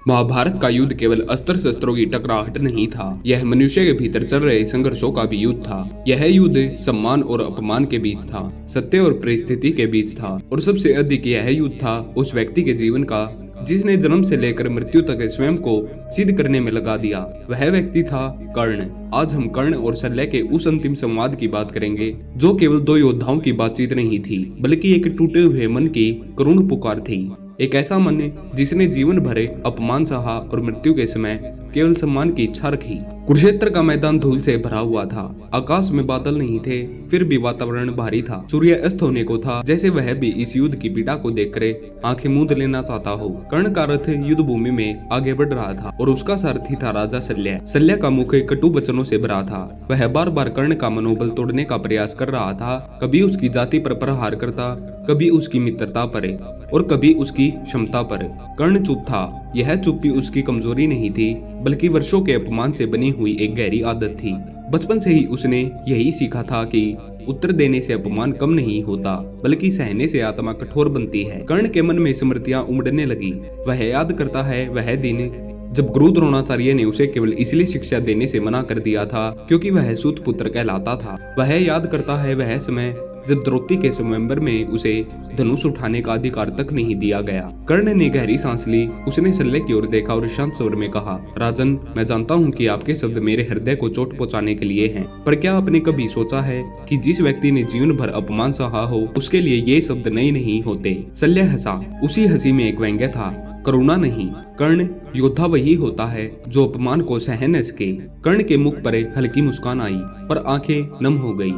महाभारत का युद्ध केवल अस्त्र शस्त्रों की टकराहट नहीं था, यह मनुष्य के भीतर चल रहे संघर्षों का भी युद्ध था। यह युद्ध सम्मान और अपमान के बीच था, सत्य और परिस्थिति के बीच था, और सबसे अधिक यह युद्ध था उस व्यक्ति के जीवन का जिसने जन्म से लेकर मृत्यु तक स्वयं को सिद्ध करने में लगा दिया। वह व्यक्ति था कर्ण। आज हम कर्ण और शल्य के उस अंतिम संवाद की बात करेंगे जो केवल दो योद्धाओं की बातचीत नहीं थी, बल्कि एक टूटे हुए मन की करुण पुकार थी। एक ऐसा मन जिसने जीवन भरे अपमान सहा और मृत्यु के समय केवल सम्मान की इच्छा रखी। कुरुक्षेत्र का मैदान धूल से भरा हुआ था। आकाश में बादल नहीं थे, फिर भी वातावरण भारी था। सूर्य अस्त होने को था, जैसे वह भी इस युद्ध की पीड़ा को देखकर आंखें मूंद लेना चाहता हो। कर्ण का रथ युद्ध भूमि में आगे बढ़ रहा था और उसका सारथी था राजा शल्य। शल्य का मुख कटु वचनों से भरा था। वह बार बार कर्ण का मनोबल तोड़ने का प्रयास कर रहा था। कभी उसकी जाति पर प्रहार करता, कभी उसकी मित्रता पर और कभी उसकी क्षमता पर। कर्ण चुप था। यह चुप्पी उसकी कमजोरी नहीं थी, बल्कि वर्षों के अपमान से बनी हुई एक गहरी आदत थी। बचपन से ही उसने यही सीखा था कि उत्तर देने से अपमान कम नहीं होता, बल्कि सहने से आत्मा कठोर बनती है। कर्ण के मन में स्मृतियां उमड़ने लगी। वह याद करता है वह दिन जब गुरु द्रोणाचार्य ने उसे केवल इसलिए शिक्षा देने से मना कर दिया था क्योंकि वह सूत पुत्र कहलाता था। वह याद करता है वह समय जब द्रौपदी के स्वयंवर में उसे धनुष उठाने का अधिकार तक नहीं दिया गया। कर्ण ने गहरी सांस ली। उसने शल्य की ओर देखा और शांत स्वर में कहा, राजन, मैं जानता हूँ कि आपके शब्द मेरे हृदय को चोट पहुँचाने के लिए हैं, पर क्या आपने कभी सोचा है कि जिस व्यक्ति ने जीवन भर अपमान सहा हो उसके लिए ये शब्द नए नहीं होते। शल्य हंसा। उसी हंसी में एक व्यंग्य था, करुणा नहीं। कर्ण, योद्धा वही होता है जो अपमान को सह न सके। कर्ण के मुख पर हल्की मुस्कान आई, पर आंखें नम हो गई।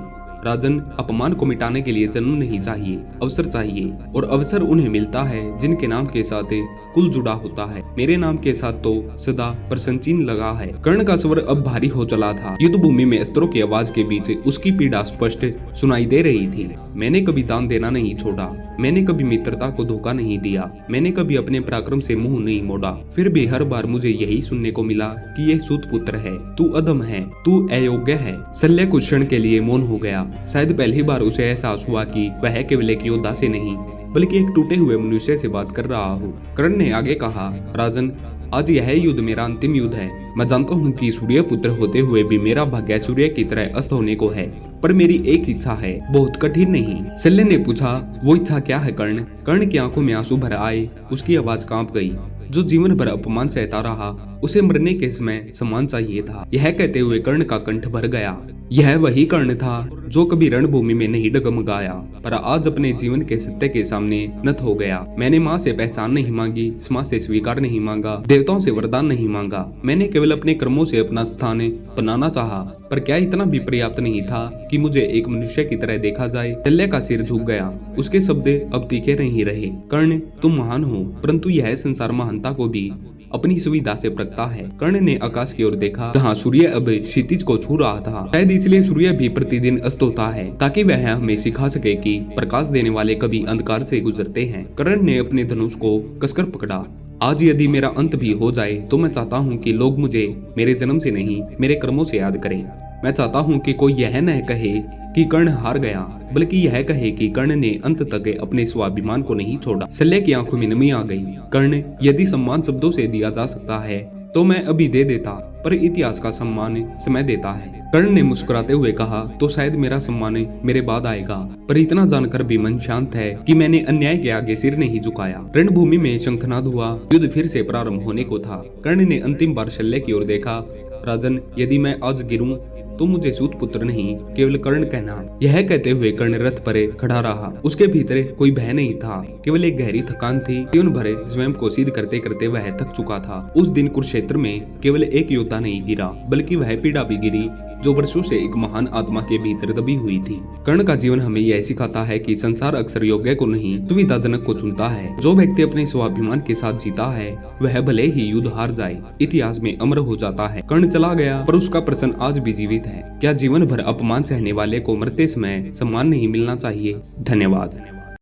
राजन, अपमान को मिटाने के लिए जन्म नहीं चाहिए, अवसर चाहिए, और अवसर उन्हें मिलता है जिनके नाम के साथ कुल जुड़ा होता है। मेरे नाम के साथ तो सदा प्रश्न चिन्ह लगा है। कर्ण का स्वर अब भारी हो चला था। युद्ध भूमि में अस्त्रों की आवाज के बीच उसकी पीड़ा स्पष्ट सुनाई दे रही थी। मैंने कभी दान देना नहीं छोड़ा, मैंने कभी मित्रता को धोखा नहीं दिया, मैंने कभी अपने पराक्रम से मुंह नहीं मोड़ा। फिर भी हर बार मुझे यही सुनने को मिला कि यह सूत पुत्र है, तू अधम है, तू अयोग्य है। शल्य कुछ क्षण के लिए मौन हो गया। शायद पहली बार उसे एहसास हुआ कि वह केवल एक योद्धा से नहीं बल्कि एक टूटे हुए मनुष्य से बात कर रहा हो। कर्ण ने आगे कहा, राजन, आज यह युद्ध मेरा अंतिम युद्ध है। मैं जानता हूँ कि सूर्य पुत्र होते हुए भी मेरा भाग्य सूर्य की तरह अस्त होने को है, पर मेरी एक इच्छा है, बहुत कठिन नहीं। शल्य ने पूछा, वो इच्छा क्या है कर्ण? कर्ण की आंखों में आंसू भर आए। उसकी आवाज कांप गई। जो जीवन भर अपमान सहता रहा उसे मरने के समय सम्मान चाहिए था। यह कहते हुए कर्ण का कंठ भर गया। यह वही कर्ण था जो कभी रणभूमि में नहीं डगमगाया, पर आज अपने जीवन के सत्य के सामने नत हो गया। मैंने माँ से पहचान नहीं मांगी, समाज से स्वीकार नहीं मांगा, देवताओं से वरदान नहीं मांगा। मैंने केवल अपने कर्मों से अपना स्थान बनाना चाहा, पर क्या इतना भी पर्याप्त नहीं था कि मुझे एक मनुष्य की तरह देखा जाए? शल्य का सिर झुक गया। उसके शब्द अब तीखे नहीं रहे। कर्ण, तुम महान हो, परंतु यह संसार महानता को भी अपनी सुविधा से परखता है। कर्ण ने आकाश की ओर देखा, जहाँ सूर्य अब क्षितिज को छू रहा था। शायद इसलिए सूर्य भी प्रतिदिन अस्त होता है, ताकि वह हमें सिखा सके कि प्रकाश देने वाले कभी अंधकार से गुजरते हैं। कर्ण ने अपने धनुष को कसकर पकड़ा। आज यदि मेरा अंत भी हो जाए तो मैं चाहता हूँ कि लोग मुझे मेरे जन्म से नहीं, मेरे कर्मों से याद करें। मैं चाहता हूँ कि कोई यह न कहे कि कर्ण हार गया, बल्कि यह कहे कि कर्ण ने अंत तक अपने स्वाभिमान को नहीं छोड़ा। शल्य की आंखों में नमी आ गई। कर्ण, यदि सम्मान शब्दों से दिया जा सकता है तो मैं अभी दे देता, पर इतिहास का सम्मान समय देता है। कर्ण ने मुस्कुराते हुए कहा, तो शायद मेरा सम्मान मेरे बाद आएगा, पर इतना जानकर भी मन शांत है कि मैंने अन्याय के आगे सिर नहीं झुकाया। रणभूमि में शंखनाद हुआ। युद्ध फिर से प्रारंभ होने को था। कर्ण ने अंतिम बार शल्य की ओर देखा, राजन, यदि मैं आज गिरूं तो मुझे सूत पुत्र नहीं, केवल कर्ण कहना। यह कहते हुए कर्ण रथ पर खड़ा रहा। उसके भीतर कोई भय नहीं था, केवल एक गहरी थकान थी। जीवन भर स्वयं को सिद्ध करते करते वह थक चुका था। उस दिन कुरुक्षेत्र में केवल एक योद्धा नहीं गिरा, बल्कि वह पीड़ा भी गिरी जो वर्षों से एक महान आत्मा के भीतर दबी हुई थी। कर्ण का जीवन हमें यह सिखाता है कि संसार अक्सर योग्य को नहीं, सुविधाजनक को चुनता है। जो व्यक्ति अपने स्वाभिमान के साथ जीता है वह भले ही युद्ध हार जाए, इतिहास में अमर हो जाता है। कर्ण चला गया, पर उसका प्रश्न आज भी जीवित है। क्या जीवन भर अपमान सहने वाले को मरते समय सम्मान नहीं मिलना चाहिए? धन्यवाद।